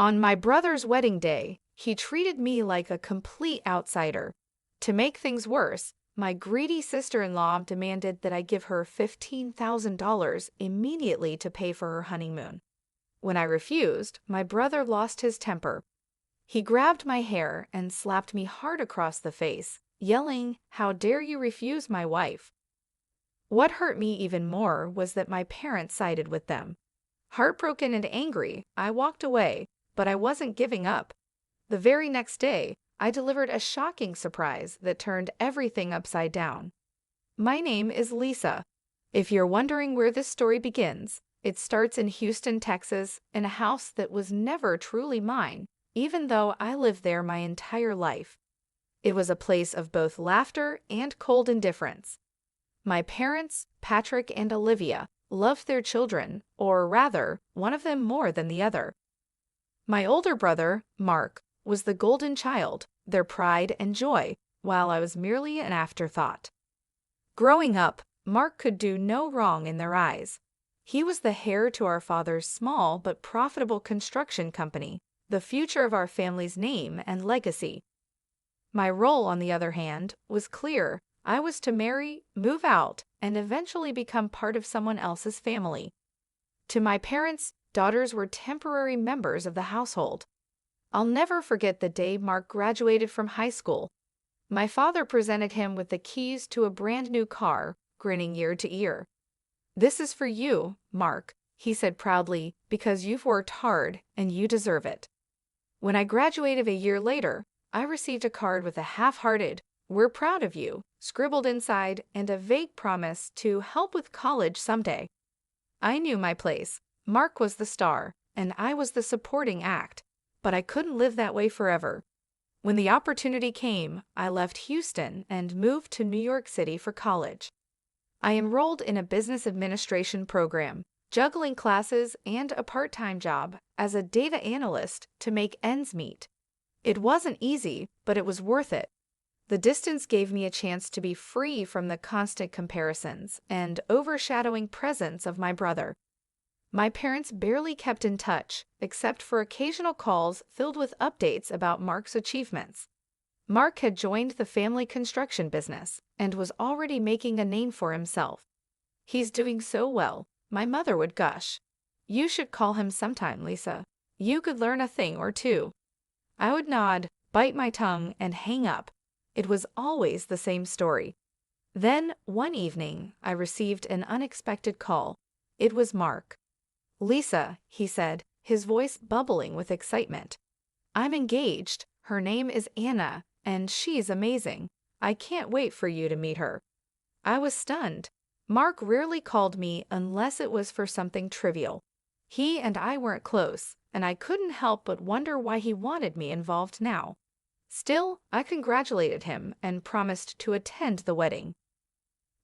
On my brother's wedding day, he treated me like a complete outsider. To make things worse, my greedy sister-in-law demanded that I give her $15,000 immediately to pay for her honeymoon. When I refused, my brother lost his temper. He grabbed my hair and slapped me hard across the face, yelling, "How dare you refuse my wife?" What hurt me even more was that my parents sided with them. Heartbroken and angry, I walked away, but I wasn't giving up. The very next day, I delivered a shocking surprise that turned everything upside down. My name is Lisa. If you're wondering where this story begins, it starts in Houston, Texas, in a house that was never truly mine, even though I lived there my entire life. It was a place of both laughter and cold indifference. My parents, Patrick and Olivia, loved their children, or rather, one of them more than the other. My older brother, Mark, was the golden child, their pride and joy, while I was merely an afterthought. Growing up, Mark could do no wrong in their eyes. He was the heir to our father's small but profitable construction company, the future of our family's name and legacy. My role, on the other hand, was clear. I was to marry, move out, and eventually become part of someone else's family. To my parents, daughters were temporary members of the household. I'll never forget the day Mark graduated from high school. My father presented him with the keys to a brand new car, grinning ear to ear. "This is for you, Mark," he said proudly, "because you've worked hard and you deserve it." When I graduated a year later, I received a card with a half-hearted, "We're proud of you," scribbled inside, and a vague promise to help with college someday. I knew my place. Mark was the star, and I was the supporting act, but I couldn't live that way forever. When the opportunity came, I left Houston and moved to New York City for college. I enrolled in a business administration program, juggling classes and a part-time job as a data analyst to make ends meet. It wasn't easy, but it was worth it. The distance gave me a chance to be free from the constant comparisons and overshadowing presence of my brother. My parents barely kept in touch, except for occasional calls filled with updates about Mark's achievements. Mark had joined the family construction business and was already making a name for himself. "He's doing so well," my mother would gush. "You should call him sometime, Lisa. You could learn a thing or two." I would nod, bite my tongue, and hang up. It was always the same story. Then, one evening, I received an unexpected call. It was Mark. "Lisa," he said, his voice bubbling with excitement. "I'm engaged. Her name is Anna, and she's amazing. I can't wait for you to meet her." I was stunned. Mark rarely called me unless it was for something trivial. He and I weren't close, and I couldn't help but wonder why he wanted me involved now. Still, I congratulated him and promised to attend the wedding.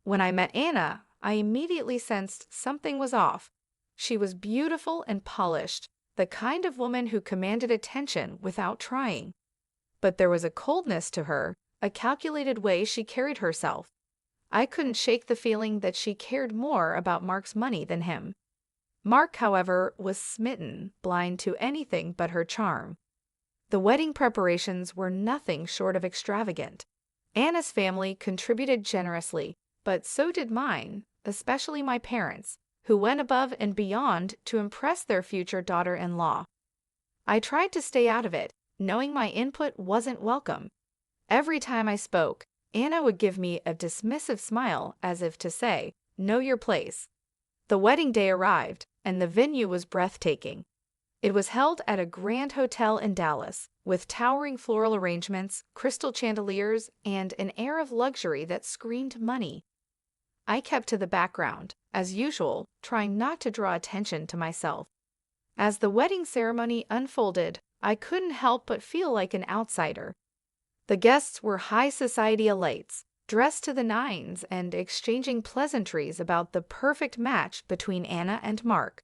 When I met Anna, I immediately sensed something was off. She was beautiful and polished, the kind of woman who commanded attention without trying. But there was a coldness to her, a calculated way she carried herself. I couldn't shake the feeling that she cared more about Mark's money than him. Mark, however, was smitten, blind to anything but her charm. The wedding preparations were nothing short of extravagant. Anna's family contributed generously, but so did mine, especially my parents, who went above and beyond to impress their future daughter-in-law. I tried to stay out of it, knowing my input wasn't welcome. Every time I spoke, Anna would give me a dismissive smile as if to say, "Know your place." The wedding day arrived, and the venue was breathtaking. It was held at a grand hotel in Dallas, with towering floral arrangements, crystal chandeliers, and an air of luxury that screamed money. I kept to the background, as usual, trying not to draw attention to myself. As the wedding ceremony unfolded, I couldn't help but feel like an outsider. The guests were high society elites, dressed to the nines and exchanging pleasantries about the perfect match between Anna and Mark.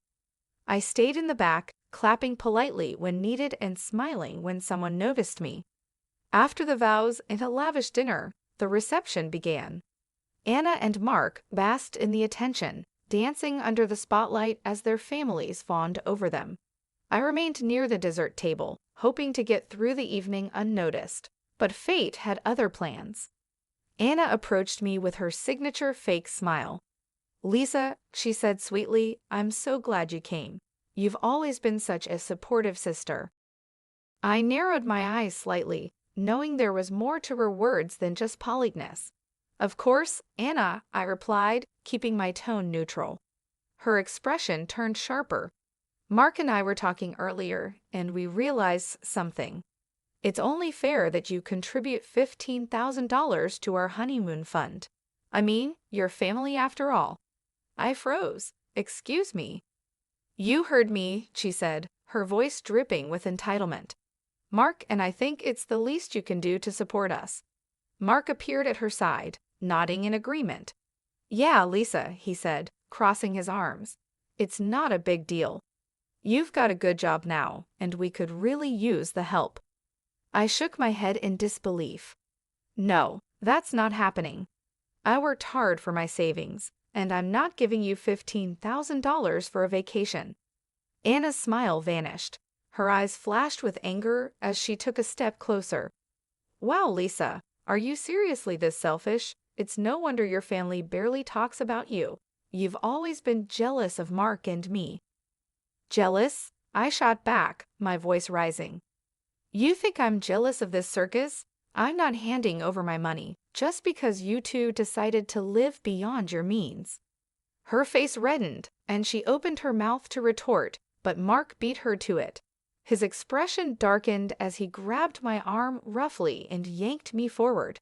I stayed in the back, clapping politely when needed and smiling when someone noticed me. After the vows and a lavish dinner, the reception began. Anna and Mark basked in the attention, dancing under the spotlight as their families fawned over them. I remained near the dessert table, hoping to get through the evening unnoticed. But fate had other plans. Anna approached me with her signature fake smile. "Lisa," she said sweetly, "I'm so glad you came. You've always been such a supportive sister." I narrowed my eyes slightly, knowing there was more to her words than just politeness. "Of course, Anna," I replied, keeping my tone neutral. Her expression turned sharper. "Mark and I were talking earlier, and we realized something. It's only fair that you contribute $15,000 to our honeymoon fund. I mean, your family after all." I froze. "Excuse me." "You heard me," she said, her voice dripping with entitlement. "Mark and I think it's the least you can do to support us." Mark appeared at her side, nodding in agreement. "Yeah, Lisa," he said, crossing his arms. "It's not a big deal. You've got a good job now, and we could really use the help." I shook my head in disbelief. "No, that's not happening. I worked hard for my savings, and I'm not giving you $15,000 for a vacation." Anna's smile vanished. Her eyes flashed with anger as she took a step closer. "Wow, Lisa, are you seriously this selfish? It's no wonder your family barely talks about you. You've always been jealous of Mark and me." "Jealous?" I shot back, my voice rising. "You think I'm jealous of this circus? I'm not handing over my money just because you two decided to live beyond your means." Her face reddened, and she opened her mouth to retort, but Mark beat her to it. His expression darkened as he grabbed my arm roughly and yanked me forward.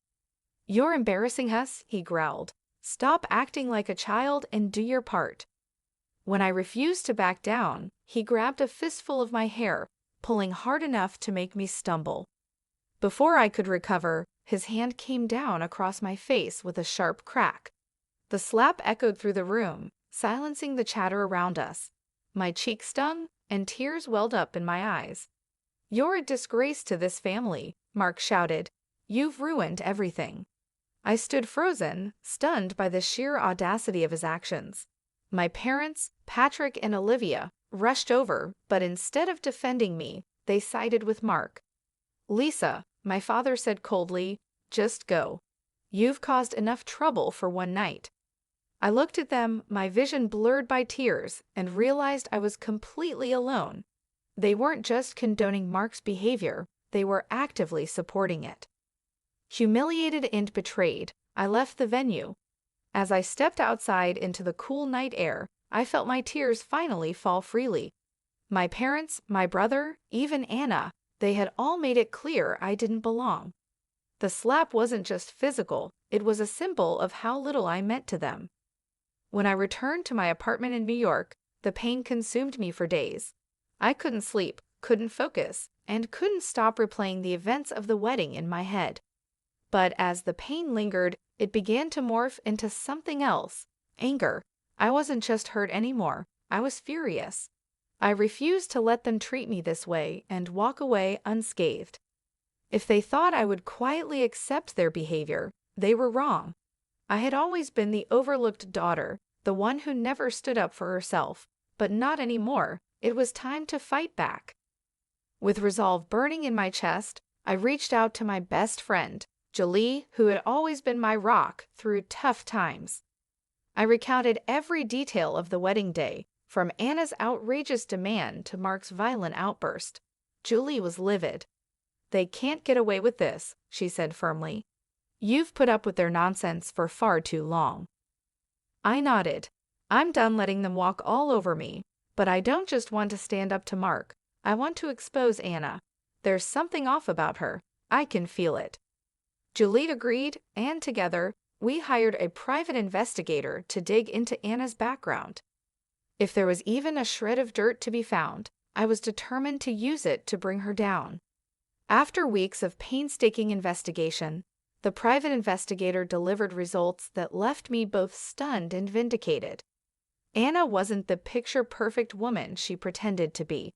"You're embarrassing us," he growled. "Stop acting like a child and do your part." When I refused to back down, he grabbed a fistful of my hair, pulling hard enough to make me stumble. Before I could recover, his hand came down across my face with a sharp crack. The slap echoed through the room, silencing the chatter around us. My cheek stung, and tears welled up in my eyes. "You're a disgrace to this family," Mark shouted. "You've ruined everything." I stood frozen, stunned by the sheer audacity of his actions. My parents, Patrick and Olivia, rushed over, but instead of defending me, they sided with Mark. "Lisa," my father said coldly, "just go. You've caused enough trouble for one night." I looked at them, my vision blurred by tears, and realized I was completely alone. They weren't just condoning Mark's behavior, they were actively supporting it. Humiliated and betrayed, I left the venue. As I stepped outside into the cool night air, I felt my tears finally fall freely. My parents, my brother, even Anna, they had all made it clear I didn't belong. The slap wasn't just physical, it was a symbol of how little I meant to them. When I returned to my apartment in New York, the pain consumed me for days. I couldn't sleep, couldn't focus, and couldn't stop replaying the events of the wedding in my head. But as the pain lingered, it began to morph into something else: anger. I wasn't just hurt anymore, I was furious. I refused to let them treat me this way and walk away unscathed. If they thought I would quietly accept their behavior, they were wrong. I had always been the overlooked daughter, the one who never stood up for herself, but not anymore. It was time to fight back. With resolve burning in my chest, I reached out to my best friend, Julie, who had always been my rock through tough times. I recounted every detail of the wedding day, from Anna's outrageous demand to Mark's violent outburst. Julie was livid. "They can't get away with this," she said firmly. "You've put up with their nonsense for far too long." I nodded. I'm done letting them walk all over me, but I don't just want to stand up to Mark. I want to expose Anna. There's something off about her. I can feel it. Julie agreed, and together, we hired a private investigator to dig into Anna's background. If there was even a shred of dirt to be found, I was determined to use it to bring her down. After weeks of painstaking investigation, the private investigator delivered results that left me both stunned and vindicated. Anna wasn't the picture-perfect woman she pretended to be.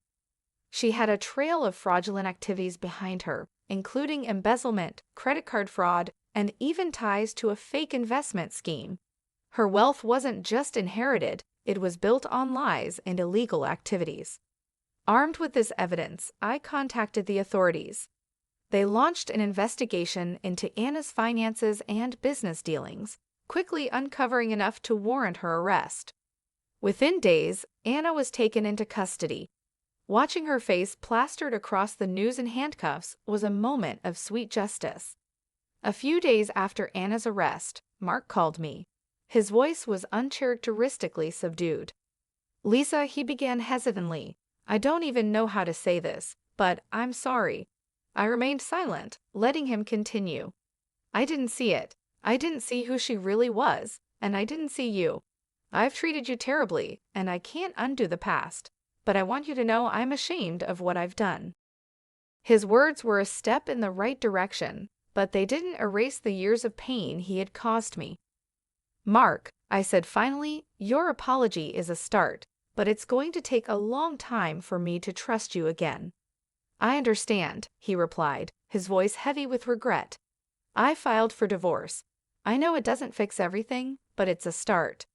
She had a trail of fraudulent activities behind her, including embezzlement, credit card fraud, and even ties to a fake investment scheme. Her wealth wasn't just inherited, it was built on lies and illegal activities. Armed with this evidence, I contacted the authorities. They launched an investigation into Anna's finances and business dealings, quickly uncovering enough to warrant her arrest. Within days, Anna was taken into custody. Watching her face plastered across the news in handcuffs was a moment of sweet justice. A few days after Anna's arrest, Mark called me. His voice was uncharacteristically subdued. "Lisa," he began hesitantly, "I don't even know how to say this, but I'm sorry." I remained silent, letting him continue. "I didn't see it. I didn't see who she really was, and I didn't see you. I've treated you terribly, and I can't undo the past, but I want you to know I'm ashamed of what I've done." His words were a step in the right direction, but they didn't erase the years of pain he had caused me. "Mark," I said finally, "your apology is a start, but it's going to take a long time for me to trust you again." "I understand," he replied, his voice heavy with regret. "I filed for divorce. I know it doesn't fix everything, but it's a start."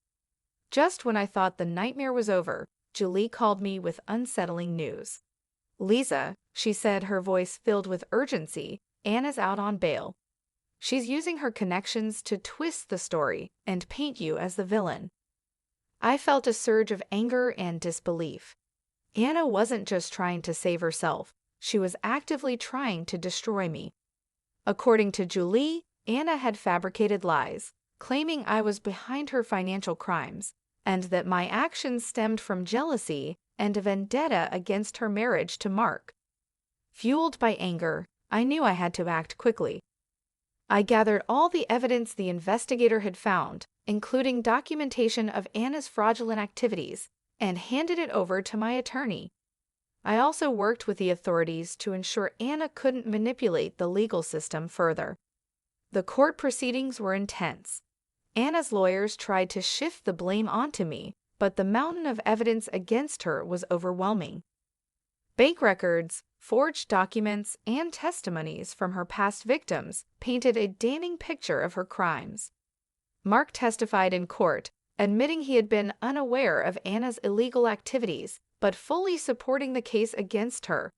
Just when I thought the nightmare was over, Julie called me with unsettling news. "Lisa," she said, her voice filled with urgency, "Anna's out on bail. She's using her connections to twist the story and paint you as the villain." I felt a surge of anger and disbelief. Anna wasn't just trying to save herself, she was actively trying to destroy me. According to Julie, Anna had fabricated lies, claiming I was behind her financial crimes, and that my actions stemmed from jealousy and a vendetta against her marriage to Mark. Fueled by anger, I knew I had to act quickly. I gathered all the evidence the investigator had found, including documentation of Anna's fraudulent activities, and handed it over to my attorney. I also worked with the authorities to ensure Anna couldn't manipulate the legal system further. The court proceedings were intense. Anna's lawyers tried to shift the blame onto me, but the mountain of evidence against her was overwhelming. Bank records, forged documents, and testimonies from her past victims painted a damning picture of her crimes. Mark testified in court, admitting he had been unaware of Anna's illegal activities, but fully supporting the case against her.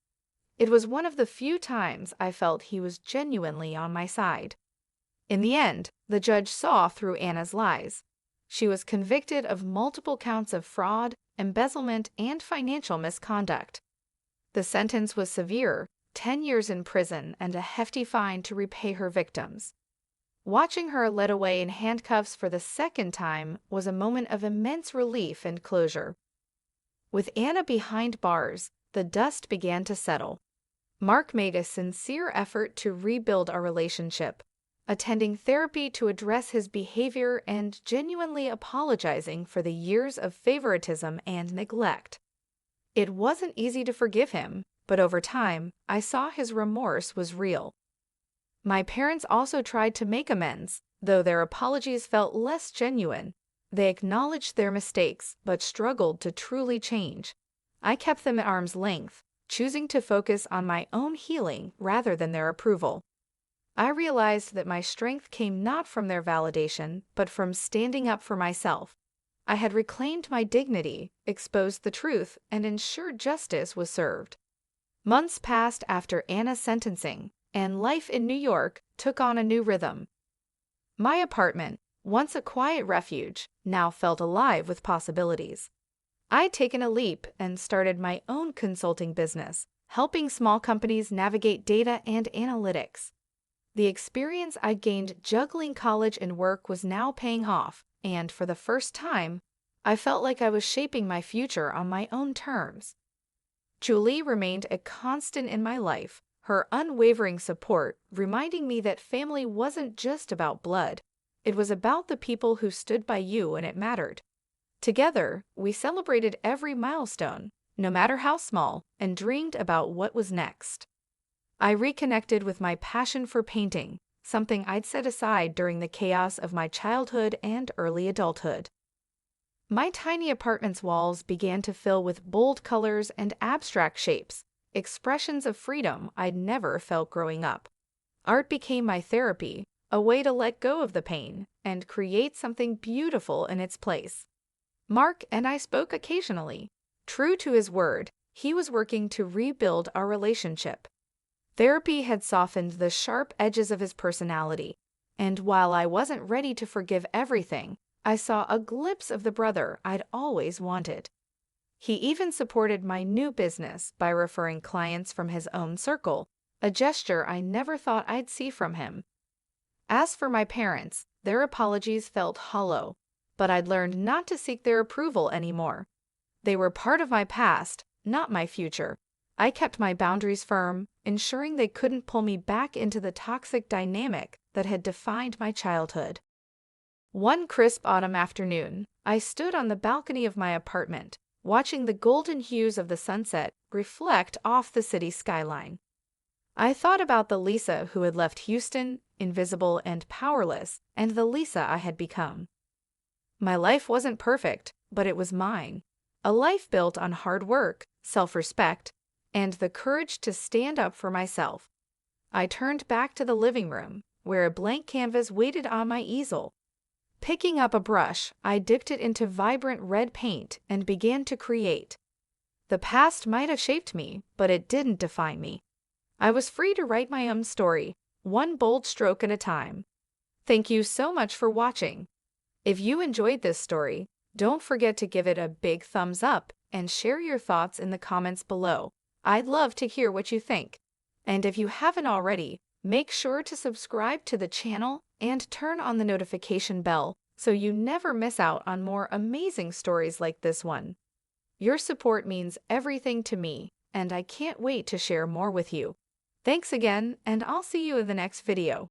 It was one of the few times I felt he was genuinely on my side. In the end, the judge saw through Anna's lies. She was convicted of multiple counts of fraud, embezzlement, and financial misconduct. The sentence was severe, 10 years in prison and a hefty fine to repay her victims. Watching her led away in handcuffs for the second time was a moment of immense relief and closure. With Anna behind bars, the dust began to settle. Mark made a sincere effort to rebuild our relationship, attending therapy to address his behavior and genuinely apologizing for the years of favoritism and neglect. It wasn't easy to forgive him, but over time, I saw his remorse was real. My parents also tried to make amends, though their apologies felt less genuine. They acknowledged their mistakes, but struggled to truly change. I kept them at arm's length, choosing to focus on my own healing rather than their approval. I realized that my strength came not from their validation, but from standing up for myself. I had reclaimed my dignity, exposed the truth, and ensured justice was served. Months passed after Anna's sentencing, and life in New York took on a new rhythm. My apartment, once a quiet refuge, now felt alive with possibilities. I'd taken a leap and started my own consulting business, helping small companies navigate data and analytics. The experience I gained juggling college and work was now paying off, and for the first time, I felt like I was shaping my future on my own terms. Julie remained a constant in my life, her unwavering support reminding me that family wasn't just about blood. It was about the people who stood by you when it mattered. Together, we celebrated every milestone, no matter how small, and dreamed about what was next. I reconnected with my passion for painting, something I'd set aside during the chaos of my childhood and early adulthood. My tiny apartment's walls began to fill with bold colors and abstract shapes, expressions of freedom I'd never felt growing up. Art became my therapy, a way to let go of the pain and create something beautiful in its place. Mark and I spoke occasionally. True to his word, he was working to rebuild our relationship. Therapy had softened the sharp edges of his personality, and while I wasn't ready to forgive everything, I saw a glimpse of the brother I'd always wanted. He even supported my new business by referring clients from his own circle, a gesture I never thought I'd see from him. As for my parents, their apologies felt hollow, but I'd learned not to seek their approval anymore. They were part of my past, not my future. I kept my boundaries firm, ensuring they couldn't pull me back into the toxic dynamic that had defined my childhood. One crisp autumn afternoon, I stood on the balcony of my apartment, watching the golden hues of the sunset reflect off the city skyline. I thought about the Lisa who had left Houston, invisible and powerless, and the Lisa I had become. My life wasn't perfect, but it was mine. A life built on hard work, self-respect, and the courage to stand up for myself. I turned back to the living room, where a blank canvas waited on my easel. Picking up a brush, I dipped it into vibrant red paint and began to create. The past might have shaped me, but it didn't define me. I was free to write my own story, one bold stroke at a time. Thank you so much for watching. If you enjoyed this story, don't forget to give it a big thumbs up and share your thoughts in the comments below. I'd love to hear what you think. And if you haven't already, make sure to subscribe to the channel and turn on the notification bell so you never miss out on more amazing stories like this one. Your support means everything to me, and I can't wait to share more with you. Thanks again, and I'll see you in the next video.